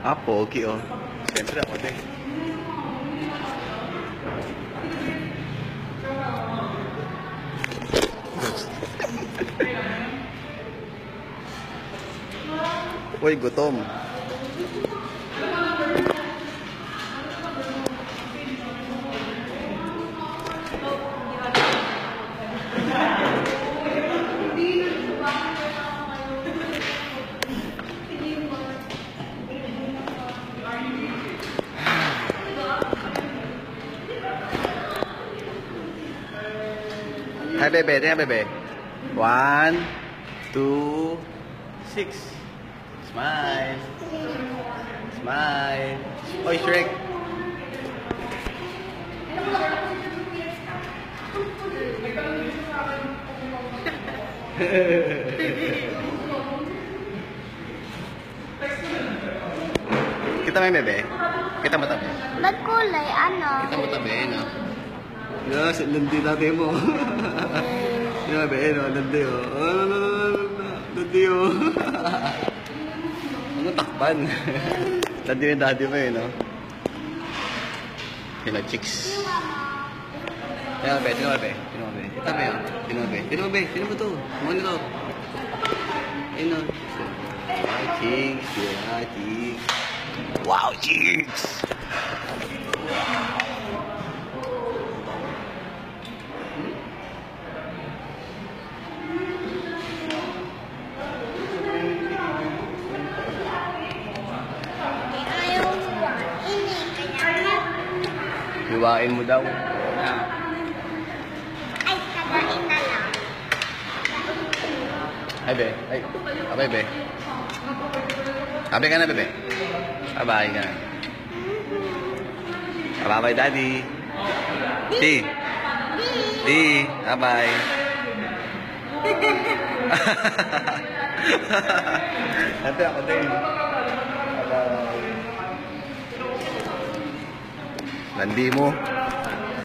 Ah, pogi oh. Siyempre ako din. Uy, gutom. Hi, bebe. Tingnan, bebe. 1, 2, 6. Smile. Smile. Oy, Shrek. Kita mo yung bebe? Kita mo tabi? Ba't kulay? Ano? Kita mo tabi, no? Yes, nandi natin mo. Yung bebe, no? Nandi, oh. Nandi, oh. Ano takpan? Nandi yung daddy mo, no? Sino, chicks. Sino, bebe? Sino, bebe? Sino, bebe? Kita mo yun? Sino, bebe? Sino, bebe? Sino ba to? Ano nito? Ayun, no? Wow, chicks. Yeah, chicks. Wow, chicks! Ayaw ini. Kaya Hiwain mo daw. ay kagain na lang. Ay, be. Ay, abay, be. Abay ka na, bebe. Abay ka na. Abay, daddy. Di. Di. Abay. Ate, ako din. Abay. Landi mo.